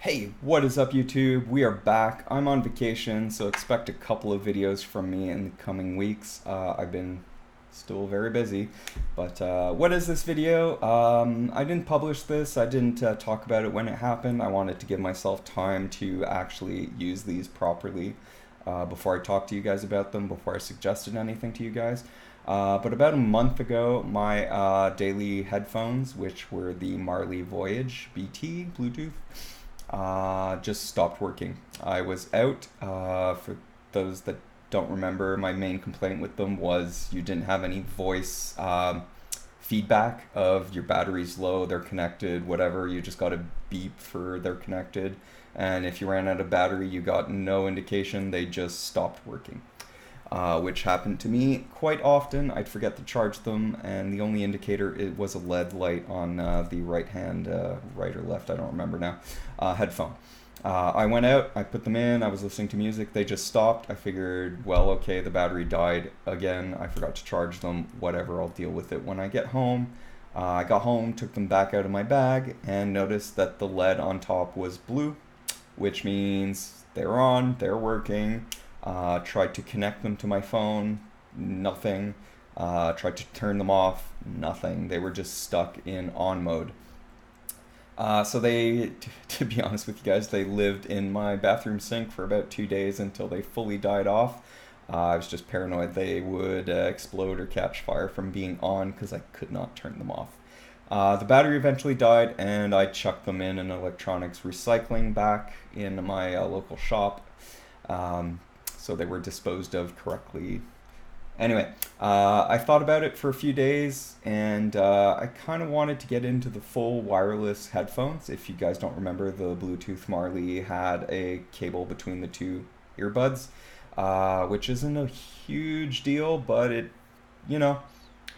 Hey, what is up YouTube? We are back. I'm on vacation, so expect a couple of videos from me in the coming weeks. I've been still very busy, but what is this video? I didn't publish this. I didn't talk about it when it happened. I wanted to give myself time to actually use these properly before I talk to you guys about them, before I suggested anything to you guys. But about a month ago, my daily headphones, which were the Marley Voyage BT Bluetooth, just stopped working. I was out. For those that don't remember, my main complaint with them was you didn't have any voice feedback of your battery's low, they're connected, whatever. You just got a beep for they're connected. And if you ran out of battery, you got no indication, they just stopped working. Which happened to me quite often. I'd forget to charge them, and the only indicator it was a LED light on the right hand, right or left, I don't remember now, headphone. I went out, I put them in, I was listening to music, they just stopped. I figured, well, okay, the battery died again. I forgot to charge them, whatever, I'll deal with it when I get home. I got home, took them back out of my bag, and noticed that the LED on top was blue, which means they're on, they're working. Tried to connect them to my phone, nothing. Tried to turn them off, nothing. They were just stuck in on mode. So they, to be honest with you guys, they lived in my bathroom sink for about 2 days until they fully died off. I was just paranoid they would explode or catch fire from being on because I could not turn them off. The battery eventually died, and I chucked them in an electronics recycling back in my local shop. So they were disposed of correctly. Anyway, I thought about it for a few days, and I kind of wanted to get into the full wireless headphones. If you guys don't remember, the Bluetooth Marley had a cable between the two earbuds, which isn't a huge deal, but you know,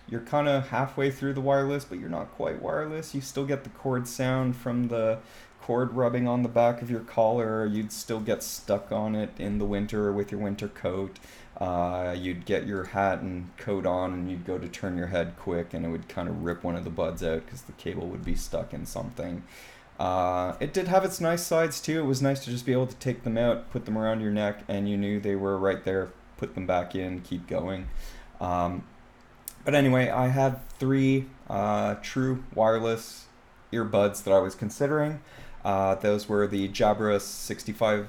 you're kind of halfway through the wireless, but you're not quite wireless. You still get the cord sound from the cord rubbing on the back of your collar. You'd still get stuck on it in the winter with your winter coat. You'd get your hat and coat on, and you'd go to turn your head quick, and it would kind of rip one of the buds out because the cable would be stuck in something. It did have its nice sides too. It was nice to just be able to take them out, put them around your neck, and you knew they were right there. Put them back in, keep going. But anyway, I had three true wireless earbuds that I was considering. Those were the Jabra 65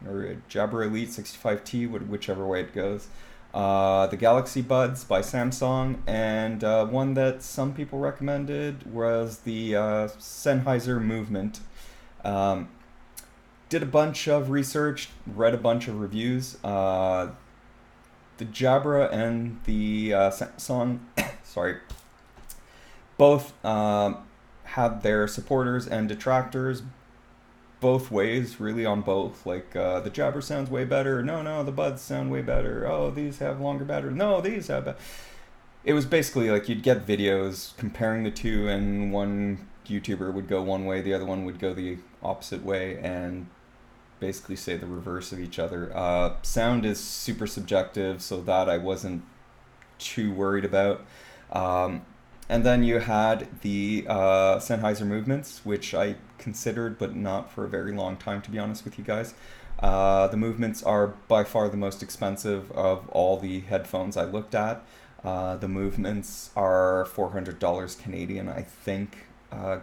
or Jabra Elite 65T, whichever way it goes. The Galaxy Buds by Samsung, and one that some people recommended was the Sennheiser Movement. Um, did a bunch of research, read a bunch of reviews. The Jabra and the Samsung, sorry, both had their supporters and detractors both ways, really, on both. Like, the Jabra sounds way better. No, the Buds sound way better. Oh, these have longer battery. No, these have. It was basically like you'd get videos comparing the two, and one YouTuber would go one way, the other one would go the opposite way, and basically say the reverse of each other. Sound is super subjective, so that I wasn't too worried about. And then you had the Sennheiser Movements, which I considered, but not for a very long time, to be honest with you guys. The Movements are by far the most expensive of all the headphones I looked at. The Movements are $400 Canadian, I think,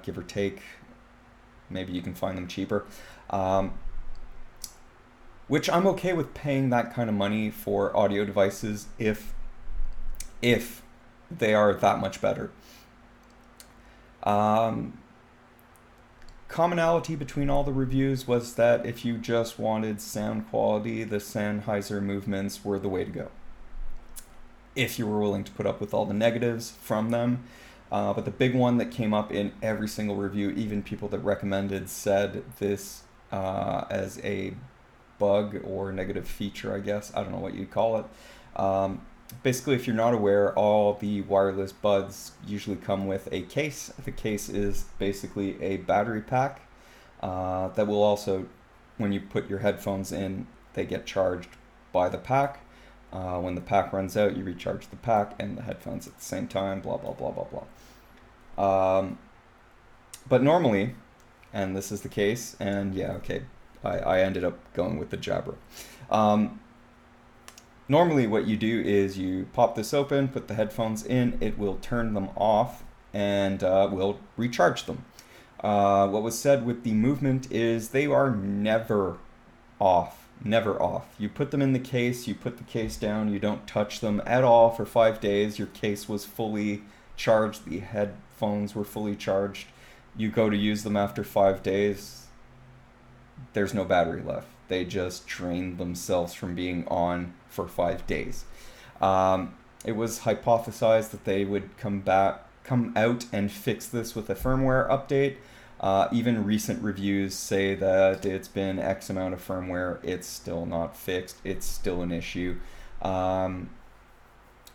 give or take. Maybe you can find them cheaper. Which I'm okay with paying that kind of money for audio devices if they are that much better. Commonality between all the reviews was that if you just wanted sound quality, the Sennheiser Movements were the way to go. If you were willing to put up with all the negatives from them. But the big one that came up in every single review, even people that recommended, said this as a bug or negative feature, I guess. I don't know what you'd call it. Basically, if you're not aware, all the wireless buds usually come with a case. The case is basically a battery pack that will also, when you put your headphones in, they get charged by the pack. When the pack runs out, you recharge the pack and the headphones at the same time, blah, blah, blah, blah, blah. But normally, and this is the case, and yeah, okay, I ended up going with the Jabra. Um, Normally what you do is you pop this open, put the headphones in, it will turn them off, and will recharge them. What was said with the movement is they are never off, never off. You put them in the case, you put the case down, you don't touch them at all for 5 days. Your case was fully charged, the headphones were fully charged. You go to use them after 5 days, there's no battery left. They just drained themselves from being on for 5 days. It was hypothesized that they would come out and fix this with a firmware update. Even recent reviews say that it's been X amount of firmware, it's still not fixed, it's still an issue. I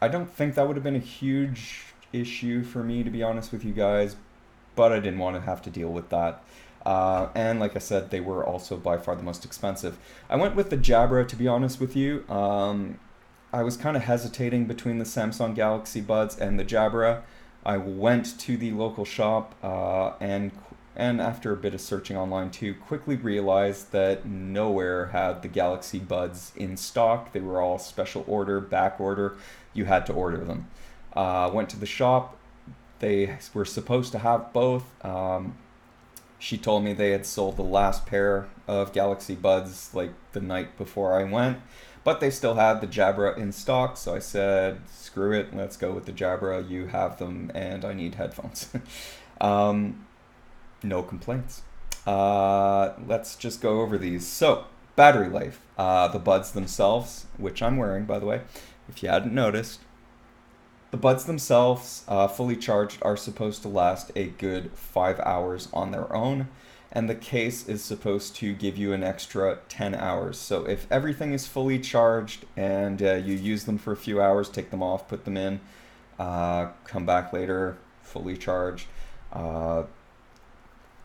don't think that would have been a huge issue for me, to be honest with you guys, but I didn't want to have to deal with that. And like I said, they were also by far the most expensive. I went with the Jabra, to be honest with you. I was kind of hesitating between the Samsung Galaxy Buds and the Jabra. I went to the local shop and after a bit of searching online too, quickly realized that nowhere had the Galaxy Buds in stock. They were all special order, back order. You had to order them. Went to the shop. They were supposed to have both. She told me they had sold the last pair of Galaxy Buds like the night before I went, but they still had the Jabra in stock, so I said, screw it, let's go with the Jabra. You have them, and I need headphones. No complaints. Let's just go over these. So, battery life. The Buds themselves, which I'm wearing, by the way, if you hadn't noticed. The Buds themselves, fully charged, are supposed to last a good 5 hours on their own, and the case is supposed to give you an extra 10 hours. So if everything is fully charged and you use them for a few hours, take them off, put them in, come back later, fully charged,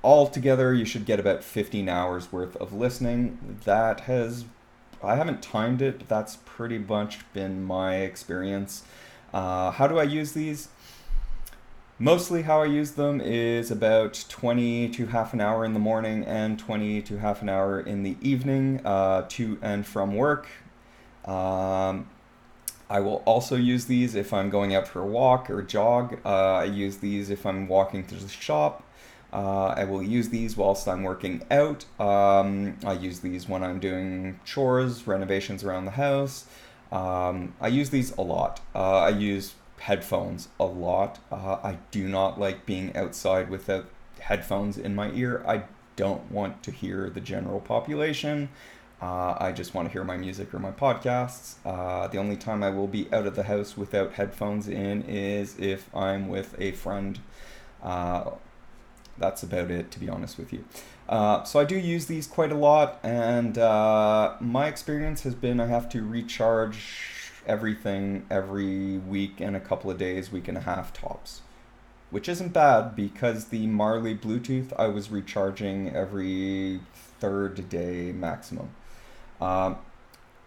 altogether you should get about 15 hours worth of listening. I haven't timed it, but that's pretty much been my experience. How do I use these? Mostly how I use them is about 20 to half an hour in the morning and 20 to half an hour in the evening to and from work. I will also use these if I'm going out for a walk or a jog. I use these if I'm walking through the shop. I will use these whilst I'm working out. I use these when I'm doing chores, renovations around the house. I use these a lot. I use headphones a lot. I do not like being outside without headphones in my ear. I don't want to hear the general population. I just want to hear my music or my podcasts. The only time I will be out of the house without headphones in is if I'm with a friend. That's about it, to be honest with you. So I do use these quite a lot, and my experience has been I have to recharge everything every week and a couple of days, week and a half tops, which isn't bad because the Marley Bluetooth I was recharging every third day maximum.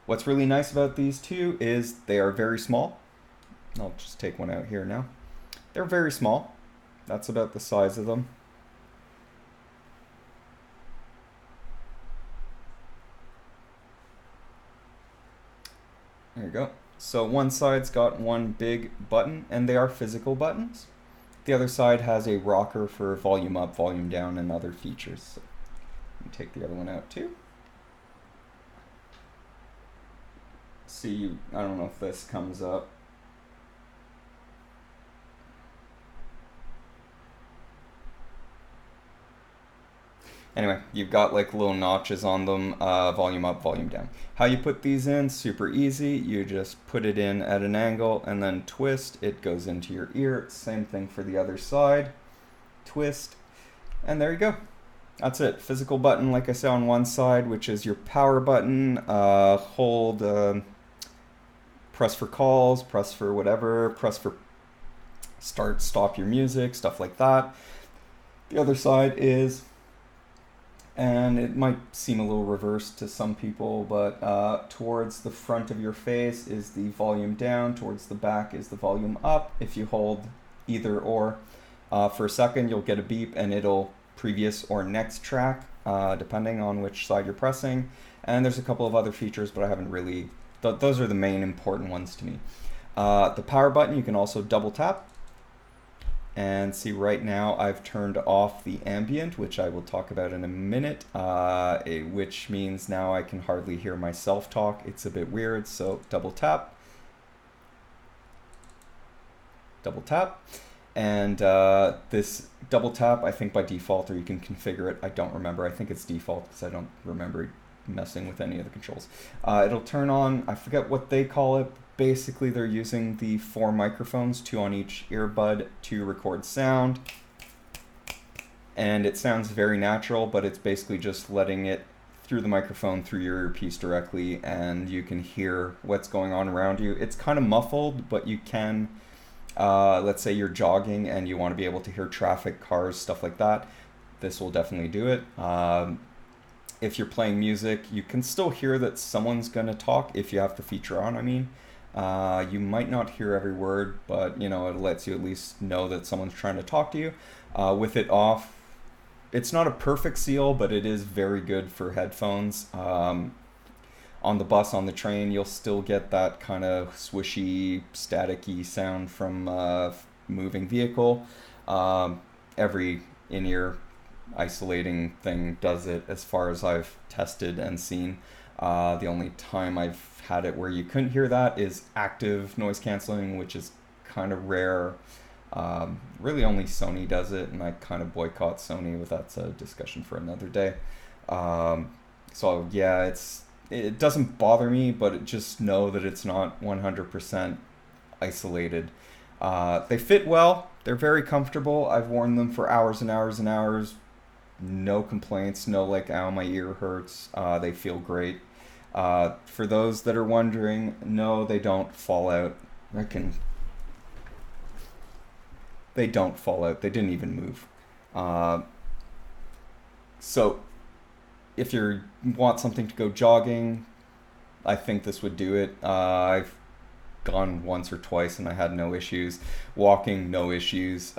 What's really nice about these two is they are very small. I'll just take one out here now. They're very small. That's about the size of them. There you go. So one side's got one big button, and they are physical buttons. The other side has a rocker for volume up, volume down, and other features. So let me take the other one out too. See, I don't know if this comes up. Anyway, you've got like little notches on them, volume up, volume down. How you put these in, super easy. You just put it in at an angle and then twist. It goes into your ear. Same thing for the other side. Twist, and there you go. That's it. Physical button, like I said, on one side, which is your power button. Hold, press for calls, press for whatever, press for start, stop your music, stuff like that. The other side is, and it might seem a little reversed to some people, but towards the front of your face is the volume down, towards the back is the volume up. If you hold either or for a second, you'll get a beep and it'll previous or next track, depending on which side you're pressing. And there's a couple of other features, but I haven't really, those are the main important ones to me. The power button, you can also double tap. And see, right now I've turned off the ambient, which I will talk about in a minute, which means now I can hardly hear myself talk. It's a bit weird, so double tap. Double tap. And this double tap, I think by default, or you can configure it. I don't remember. I think it's default because I don't remember messing with any of the controls. It'll turn on, I forget what they call it. Basically, they're using the 4 microphones, 2 on each earbud, to record sound. And it sounds very natural, but it's basically just letting it through the microphone, through your earpiece directly, and you can hear what's going on around you. It's kind of muffled, but you can, let's say you're jogging and you want to be able to hear traffic, cars, stuff like that. This will definitely do it. If you're playing music, you can still hear that someone's going to talk if you have the feature on, I mean. You might not hear every word, but you know, it lets you at least know that someone's trying to talk to you. With it off, it's not a perfect seal, but it is very good for headphones. On the bus, on the train, you'll still get that kind of swishy, staticky sound from moving vehicle. Every in-ear isolating thing does it as far as I've tested and seen. The only time I've had it where you couldn't hear that is active noise canceling, which is kind of rare. Really only Sony does it, and I kind of boycott Sony, but that's a discussion for another day. So yeah, it doesn't bother me, but just know that it's not 100% isolated. They fit well. They're very comfortable. I've worn them for hours and hours and hours. No complaints, no like, ow, my ear hurts. They feel great. For those that are wondering, no, they don't fall out. They don't fall out. They didn't even move. So if you want something to go jogging, I think this would do it. I've gone once or twice and I had no issues. Walking, no issues.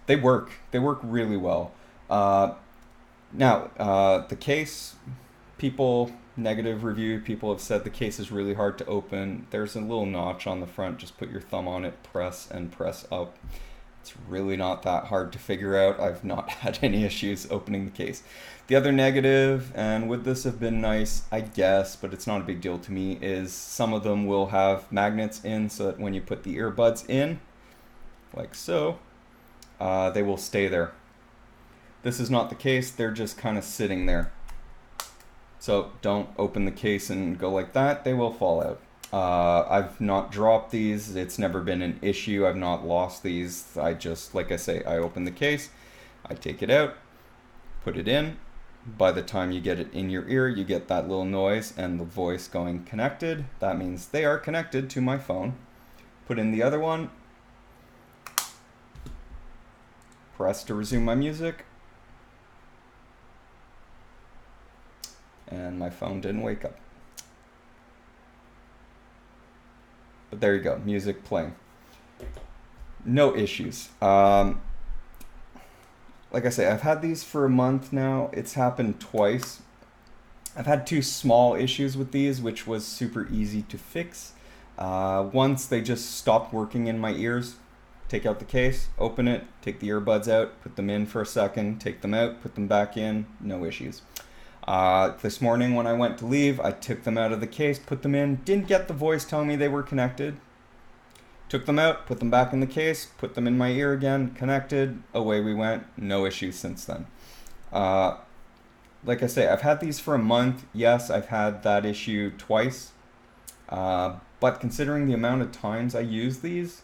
They work. They work really well. Now, the case, negative review, people have said the case is really hard to open. There's a little notch on the front. Just put your thumb on it, press and press up. It's really not that hard to figure out. I've not had any issues opening the case. The other negative, and would this have been nice, I guess, but it's not a big deal to me, is some of them will have magnets in so that when you put the earbuds in, like so, they will stay there. This is not the case. They're just kind of sitting there. So don't open the case and go like that. They will fall out. I've not dropped these. It's never been an issue. I've not lost these. I just, like I say, I open the case, I take it out, put it in. By the time you get it in your ear, you get that little noise and the voice going connected. That means they are connected to my phone. Put in the other one. Press to resume my music. And my phone didn't wake up. But there you go, music playing. No issues. Like I say, I've had these for a month now. It's happened twice. I've had 2 small issues with these, which was super easy to fix. Once they just stopped working in my ears. Take out the case, open it, take the earbuds out, put them in for a second, take them out, put them back in, no issues. This morning when I went to leave, I took them out of the case, put them in, didn't get the voice telling me they were connected. Took them out, put them back in the case, put them in my ear again, connected, away we went, no issues since then. Like I say, I've had these for a month. Yes, I've had that issue twice. But considering the amount of times I use these,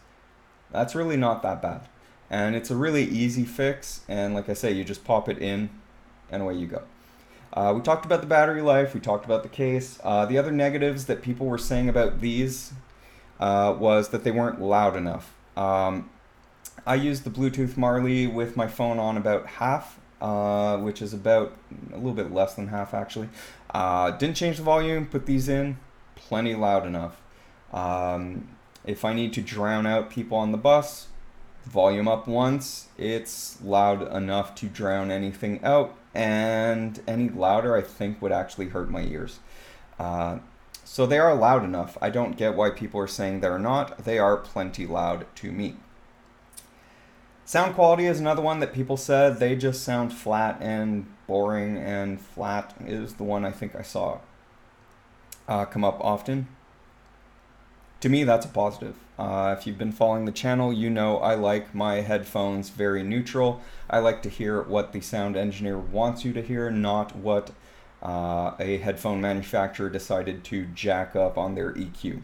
that's really not that bad. And it's a really easy fix. And like I say, you just pop it in and away you go. We talked about the battery life. We talked about the case. The other negatives that people were saying about these was that they weren't loud enough. I used the Bluetooth Marley with my phone on about half, which is about a little bit less than half actually. Didn't change the volume, put these in, plenty loud enough. If I need to drown out people on the bus, volume up once, it's loud enough to drown anything out, and any louder I think would actually hurt my ears. Uh, so they are loud enough. I don't get why people are saying they're not. They are plenty loud to me. Sound quality is another one that people said they just sound flat and boring, and flat is the one I think I saw come up often. To me, that's a positive. If you've been following the channel, you know I like my headphones very neutral. I like to hear what the sound engineer wants you to hear, not what a headphone manufacturer decided to jack up on their EQ.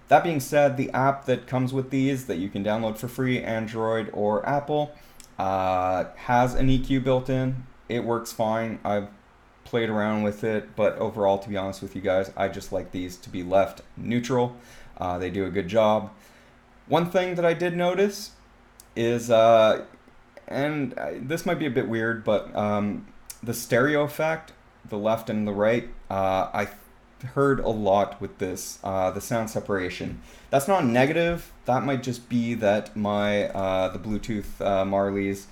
That being said, the app that comes with these that you can download for free, Android or Apple, has an EQ built in. It works fine. I've played around with it, but overall, to be honest with you guys, I just like these to be left neutral. They do a good job. One thing that I did notice is, this might be a bit weird, but the stereo effect, the left and the right, I heard a lot with this, the sound separation. That's not negative. That might just be that my the Bluetooth Marleys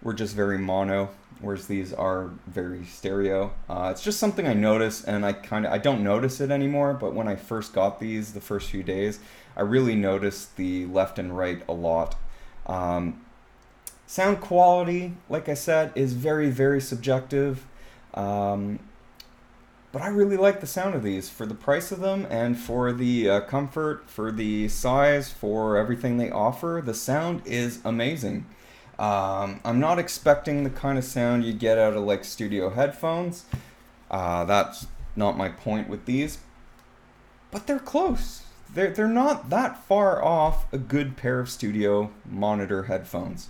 were just very mono, whereas these are very stereo. It's just something I noticed, and I don't notice it anymore, but when I first got these the first few days, I really noticed the left and right a lot. Sound quality, like I said, is very, very subjective. But I really like the sound of these for the price of them and for the comfort, for the size, for everything they offer. The sound is amazing. I'm not expecting the kind of sound you get out of like studio headphones. That's not my point with these. But they're close. They're not that far off a good pair of studio monitor headphones.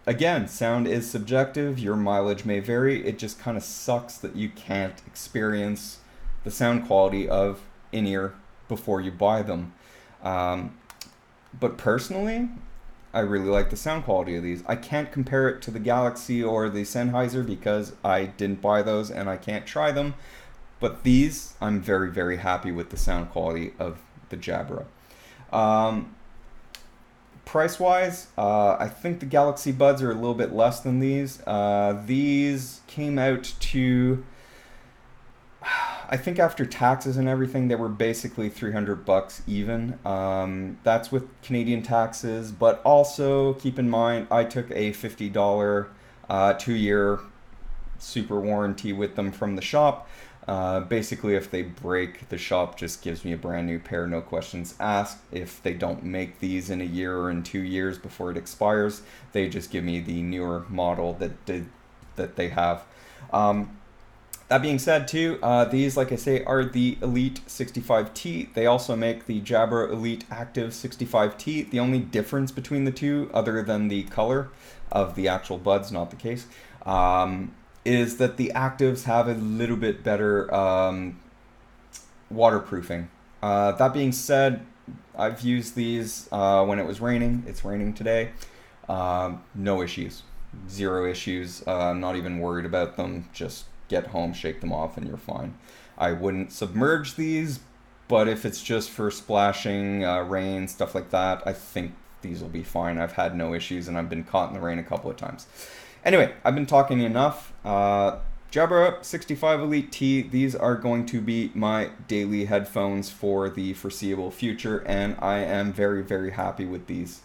Again, sound is subjective. Your mileage may vary. It just kind of sucks that you can't experience the sound quality of in-ear before you buy them. But personally, I really like the sound quality of these. I can't compare it to the Galaxy or the Sennheiser because I didn't buy those and I can't try them. But these, I'm very, very happy with the sound quality of the Jabra. Price-wise, I think the Galaxy Buds are a little bit less than these. These came out to, I think after taxes and everything, they were basically $300 even. That's with Canadian taxes, but also keep in mind, I took a $50 2-year super warranty with them from the shop. Basically, if they break, the shop just gives me a brand new pair, no questions asked. If they don't make these in a year or in 2 years before it expires, they just give me the newer model that they have. That being said, too, these, like I say, are the Elite 65T. They also make the Jabra Elite Active 65T. The only difference between the two, other than the color of the actual buds, not the case, is that the Actives have a little bit better waterproofing. That being said, I've used these when it was raining. It's raining today. No issues. Zero issues. I'm not even worried about them. Just get home, shake them off, and you're fine. I wouldn't submerge these, but if it's just for splashing, rain, stuff like that, I think these will be fine. I've had no issues, and I've been caught in the rain a couple of times. Anyway, I've been talking enough. Jabra 65 Elite T, these are going to be my daily headphones for the foreseeable future, and I am very, very happy with these.